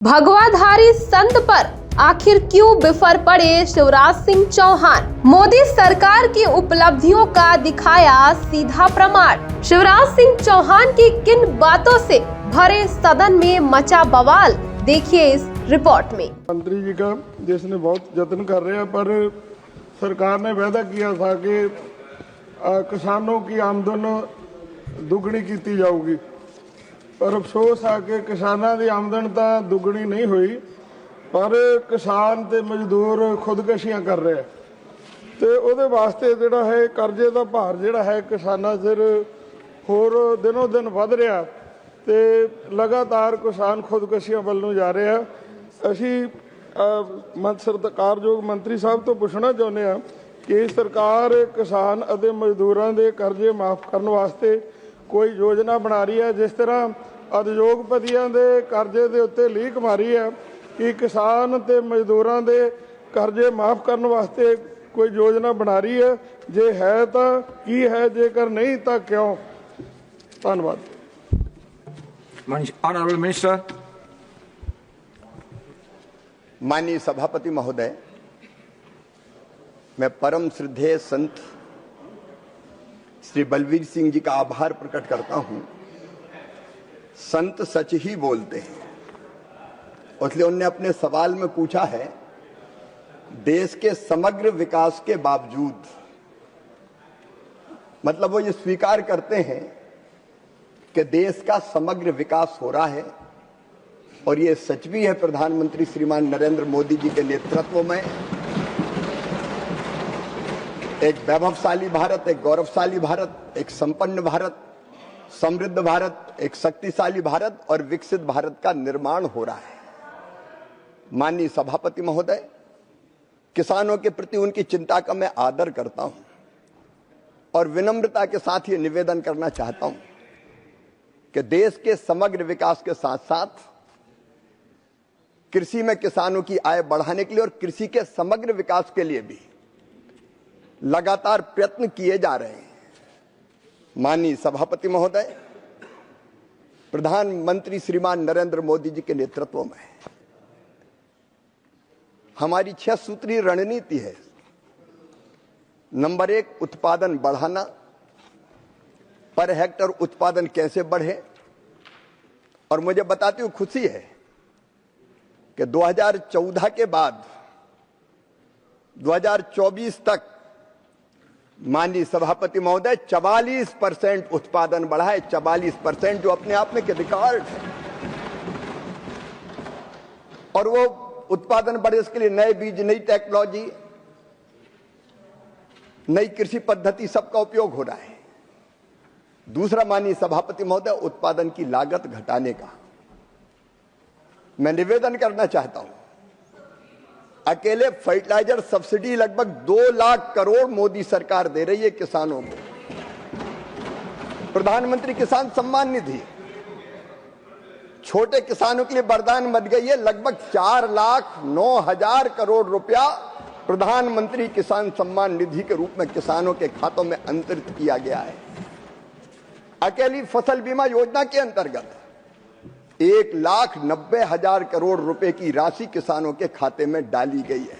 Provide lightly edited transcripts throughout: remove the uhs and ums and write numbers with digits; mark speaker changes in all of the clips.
Speaker 1: भगवाधारी संत पर आखिर क्यों बिफर पड़े शिवराज सिंह चौहान? मोदी सरकार की उपलब्धियों का दिखाया सीधा प्रमाण। शिवराज सिंह चौहान की किन बातों से भरे सदन में मचा बवाल, देखिए इस रिपोर्ट में।
Speaker 2: मंत्री जी का देश ने बहुत जतन कर रहे हैं, पर सरकार ने वादा किया था कि किसानों की आमदन दुगनी की जाऊगी, पर अफसोस है कि किसानों की आमदन तो दुगनी नहीं हुई, पर किसान ते मजदूर खुदकशियां कर रहे हैं। तो ਉਹਦੇ वास्ते ਜਿਹੜਾ है कर्जे का भार ਜਿਹੜਾ है किसानों सिर होर दिनों दिन वध रहा ते लगातार किसान खुदकशियां ਵੱਲ ਨੂੰ जा रहे हैं। ਅਸੀਂ सरकारयोग मंत्री साहब तो पूछना चाਹੁੰਦੇ ਹਾਂ कि सरकार किसान ਅਤੇ मजदूरों के कर्जे माफ करने वास्ते कोई योजना बना रही है, जिस तरह उद्योगपतियों के कर्जे के उत्ते लीक मारी है कि किसान ते मजदूरों के कर्जे माफ करने वास्ते कोई योजना बना रही है? जे है तो की है, जेकर नहीं तो क्यों? धन्यवाद।
Speaker 3: Honorable Minister.
Speaker 4: माननीय सभापति महोदय, मैं परम श्रद्धेय संत श्री बलवीर सिंह जी का आभार प्रकट करता हूं। संत सच ही बोलते हैं, इसलिए उन्होंने अपने सवाल में पूछा है, देश के समग्र विकास के बावजूद, मतलब वो ये स्वीकार करते हैं कि देश का समग्र विकास हो रहा है, और ये सच भी है। प्रधानमंत्री श्रीमान नरेंद्र मोदी जी के नेतृत्व में एक वैभवशाली भारत, एक गौरवशाली भारत, एक संपन्न भारत, समृद्ध भारत, एक शक्तिशाली भारत और विकसित भारत का निर्माण हो रहा है। माननीय सभापति महोदय, किसानों के प्रति उनकी चिंता का मैं आदर करता हूं और विनम्रता के साथ ये निवेदन करना चाहता हूं कि देश के समग्र विकास के साथ साथ कृषि में किसानों की आय बढ़ाने के लिए और कृषि के समग्र विकास के लिए भी लगातार प्रयत्न किए जा रहे हैं। माननीय सभापति महोदय, प्रधानमंत्री श्रीमान नरेंद्र मोदी जी के नेतृत्व में हमारी 6 सूत्रीय रणनीति है। नंबर 1, उत्पादन बढ़ाना। पर हेक्टर उत्पादन कैसे बढ़े? और मुझे बताते हुए खुशी है कि 2014 के बाद 2024 तक माननीय सभापति महोदय 44% उत्पादन बढ़ा है। 44%, जो अपने आप में एक रिकॉर्ड है। और वो उत्पादन बढ़े, इसके लिए नए बीज, नई टेक्नोलॉजी, नई कृषि पद्धति, सबका उपयोग हो रहा है। दूसरा, माननीय सभापति महोदय, उत्पादन की लागत घटाने का मैं निवेदन करना चाहता हूं। अकेले फर्टिलाइजर सब्सिडी लगभग 2 लाख करोड़ मोदी सरकार दे रही है किसानों को। प्रधानमंत्री किसान सम्मान निधि छोटे किसानों के लिए वरदान बन गई है। लगभग 4,09,000 करोड़ रुपया प्रधानमंत्री किसान सम्मान निधि के रूप में किसानों के खातों में अंतरित किया गया है। अकेली फसल बीमा योजना के अंतर्गत 1,90,000 करोड़ रुपए की राशि किसानों के खाते में डाली गई है।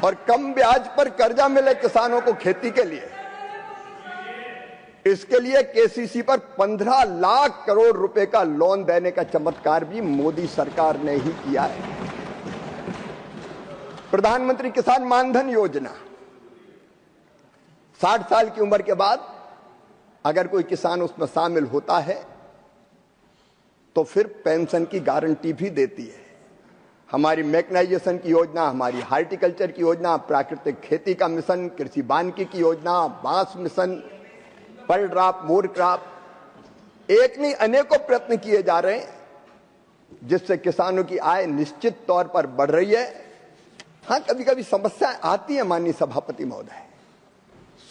Speaker 4: और कम ब्याज पर कर्जा मिले किसानों को खेती के लिए, इसके लिए केसीसी पर 15 लाख करोड़ रुपए का लोन देने का चमत्कार भी मोदी सरकार ने ही किया है। प्रधानमंत्री किसान मानधन योजना, 60 साल की उम्र के बाद अगर कोई किसान उसमें शामिल होता है तो फिर पेंशन की गारंटी भी देती है। हमारी मैकेनाइजेशन की योजना, हमारी हार्टिकल्चर की योजना, प्राकृतिक खेती का मिशन, कृषि वानिकी की योजना, बांस mission, per drop, more crop, एक नहीं अनेकों प्रयत्न किए जा रहे हैं जिससे किसानों की आय निश्चित तौर पर बढ़ रही है। हां, कभी कभी समस्याएं आती है माननीय सभापति महोदय,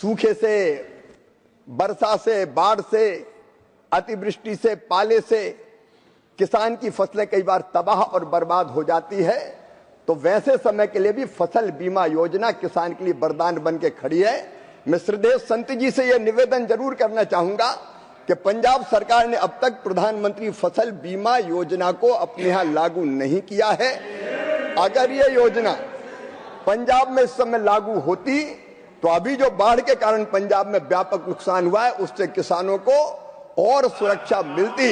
Speaker 4: सूखे से, वर्षा से, बाढ़ से, अतिवृष्टि से, पाले से किसान की फसलें कई बार तबाह और बर्बाद हो जाती है। तो वैसे समय के लिए भी फसल बीमा योजना किसान के लिए वरदान बन के खड़ी है। मैं श्रद्धेय संत जी से यह निवेदन जरूर करना चाहूंगा कि पंजाब सरकार ने अब तक प्रधानमंत्री फसल बीमा योजना को अपने यहां लागू नहीं किया है। अगर ये योजना पंजाब में इस समय लागू होती तो अभी जो बाढ़ के कारण पंजाब में व्यापक नुकसान हुआ है उससे किसानों को और सुरक्षा मिलती।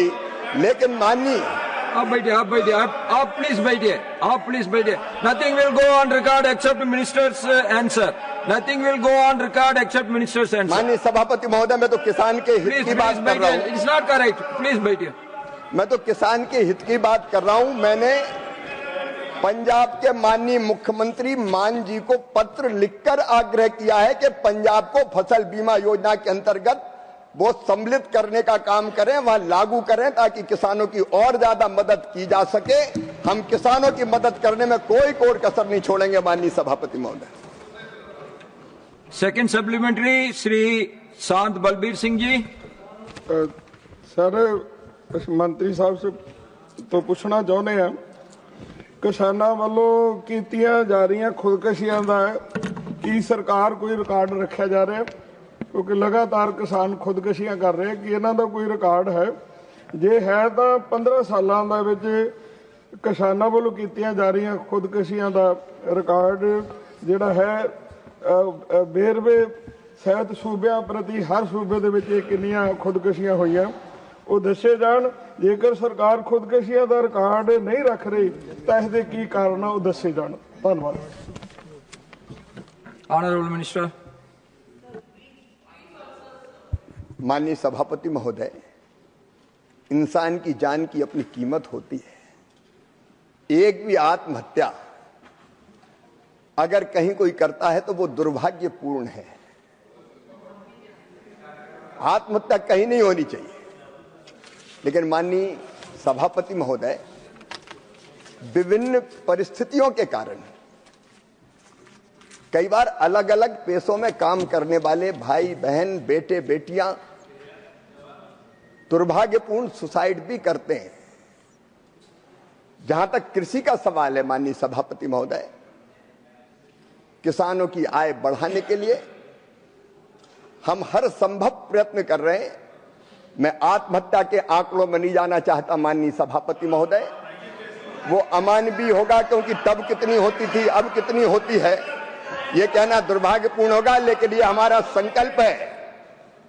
Speaker 4: लेकिन माननीय
Speaker 3: आप बैठिए, आप प्लीज बैठिए। Nothing will go on record except ministers answer. Nothing will go on record except ministers answer.
Speaker 4: माननीय सभापति महोदय, मैं तो किसान के हित की बात कर रहा हूँ।
Speaker 3: इट्स नॉट करेक्ट, प्लीज बैठिए।
Speaker 4: मैं तो किसान के हित की बात कर रहा हूँ। मैंने पंजाब के माननीय मुख्यमंत्री मान जी को पत्र लिखकर आग्रह किया है कि पंजाब को फसल बीमा योजना के अंतर्गत वो सम्मिलित करने का काम करें, वहां लागू करें ताकि किसानों की और ज्यादा मदद की जा सके। हम किसानों की मदद करने में कोई कोर कसर नहीं छोड़ेंगे। माननीय सभापति महोदय।
Speaker 3: सेकंड सप्लीमेंट्री श्री शांत बलबीर सिंह जी।
Speaker 2: सर मंत्री साहब से तो पूछना चाਹੁੰਦੇ हैं, किसानों वालों कीतियां जा रही खुदकशियां का की सरकार कोई रिकॉर्ड रखा जा रहा है? क्योंकि लगातार किसान खुदकशियां कर रहे हैं कि इन्हों का कोई रिकॉर्ड है? जे है तो 15 सालों के किसानों वालों कीतियां जा रही खुदकशियां का रिकॉर्ड जिहड़ा है बेरवे सहित सूबे प्रति हर सूबे के किन्नियां खुदकशियां हुई वो दसे जान। जेकर सरकार खुदकशियां का रिकॉर्ड नहीं रख रही तो इसके की कारण है वो दसे जान। धन्यवाद।
Speaker 3: Honourable minister.
Speaker 4: माननीय सभापति महोदय, इंसान की जान की अपनी कीमत होती है। एक भी आत्महत्या अगर कहीं कोई करता है तो वो दुर्भाग्यपूर्ण है। आत्महत्या कहीं नहीं होनी चाहिए। लेकिन माननीय सभापति महोदय, विभिन्न परिस्थितियों के कारण कई बार अलग अलग पेशों में काम करने वाले भाई बहन बेटे बेटियां दुर्भाग्यपूर्ण सुसाइड भी करते हैं। जहां तक कृषि का सवाल है माननीय सभापति महोदय, किसानों की आय बढ़ाने के लिए हम हर संभव प्रयत्न कर रहे हैं। मैं आत्महत्या के आंकड़ों में नहीं जाना चाहता माननीय सभापति महोदय, वो अमानवीय होगा क्योंकि तब कितनी होती थी अब कितनी होती है ये कहना दुर्भाग्यपूर्ण होगा। लेकिन ये हमारा संकल्प है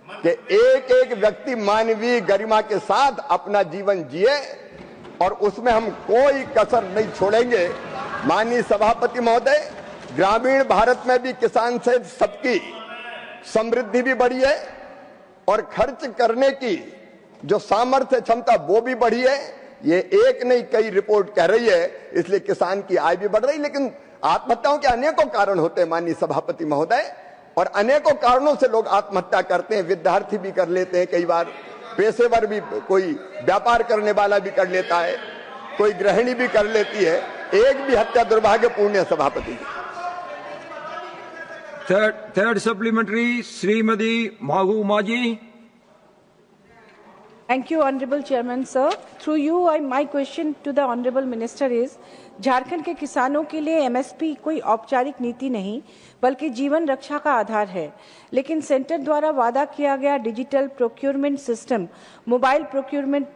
Speaker 4: कि एक एक व्यक्ति मानवीय गरिमा के साथ अपना जीवन जिए और उसमें हम कोई कसर नहीं छोड़ेंगे। माननीय सभापति महोदय, ग्रामीण भारत में भी किसान से सबकी समृद्धि भी बढ़ी है और खर्च करने की जो सामर्थ्य क्षमता वो भी बढ़ी है। ये एक नहीं कई रिपोर्ट कह रही है, इसलिए किसान की आय भी बढ़ रही। लेकिन आत्महत्याओं के अनेकों कारण होते हैं माननीय सभापति महोदय, और अनेकों कारणों से लोग आत्महत्या करते हैं। विद्यार्थी भी कर लेते हैं, कई बार पेशेवर भी, कोई व्यापार करने वाला भी कर लेता है, कोई गृहिणी भी कर लेती है। एक भी हत्या दुर्भाग्यपूर्ण है सभापति।
Speaker 3: थर्ड सप्लीमेंट्री श्रीमती महू माजी।
Speaker 5: Thank you, Honorable Chairman, sir. Through you, my question to the Honorable Minister is, Jharkhand के किसानों के लिए MSP कोई औपचारिक नीति नहीं बल्कि जीवन रक्षा का आधार है। लेकिन सेंटर द्वारा वादा किया गया digital procurement system, mobile procurement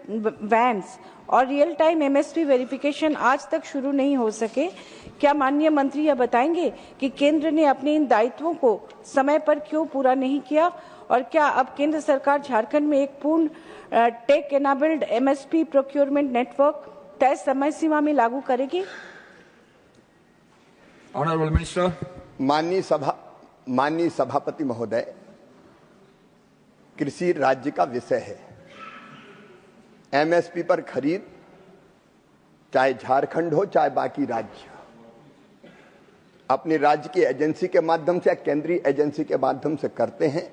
Speaker 5: vans और रियल टाइम MSP वेरिफिकेशन आज तक शुरू नहीं हो सके। क्या माननीय मंत्री यह बताएंगे कि केंद्र ने अपने इन दायित्वों को समय पर क्यों पूरा नहीं किया, और क्या अब केंद्र सरकार झारखंड में एक पूर्ण टेक एनाबल्ड MSP प्रोक्योरमेंट नेटवर्क तय समय सीमा में लागू करेगी?
Speaker 3: Honourable minister.
Speaker 4: माननीय सभापति महोदय, कृषि राज्य का विषय है। MSP पर खरीद चाहे झारखंड हो चाहे बाकी राज्य, अपनी राज्य की एजेंसी के माध्यम से या केंद्रीय एजेंसी के माध्यम से करते हैं,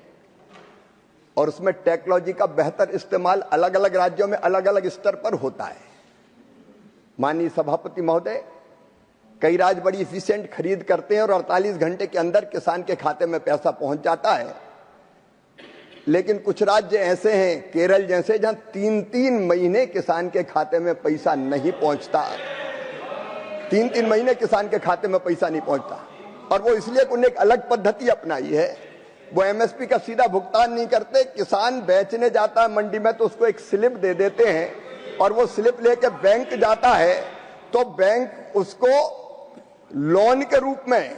Speaker 4: और उसमें टेक्नोलॉजी का बेहतर इस्तेमाल अलग अलग राज्यों में अलग अलग स्तर पर होता है। माननीय सभापति महोदय, कई राज्य बड़ी इफिशिएंट खरीद करते हैं और 48 घंटे के अंदर किसान के खाते में पैसा पहुंच जाता है। लेकिन कुछ राज्य ऐसे हैं, केरल जैसे, जहां 3-3 महीने किसान के खाते में पैसा नहीं पहुंचता। 3-3 महीने किसान के खाते में पैसा नहीं पहुंचता, और वो इसलिए उन्होंने एक अलग पद्धति अपनाई है वो एमएसपी का सीधा भुगतान नहीं करते। किसान बेचने जाता है मंडी में तो उसको एक स्लिप दे देते हैं और वो स्लिप लेके बैंक जाता है तो बैंक उसको लोन के रूप में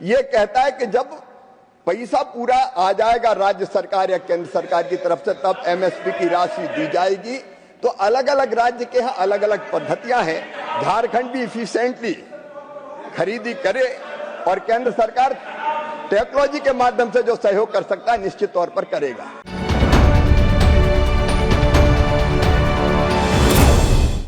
Speaker 4: ये कहता है कि जब पैसा पूरा आ जाएगा राज्य सरकार या केंद्र सरकार की तरफ से तब एमएसपी की राशि दी जाएगी। तो अलग अलग राज्य के यहाँ अलग अलग पद्धतियां हैं। झारखंड भी इफिशिएंटली खरीदी करे और केंद्र सरकार टेक्नोलॉजी के माध्यम से जो सहयोग कर सकता है निश्चित तौर पर करेगा।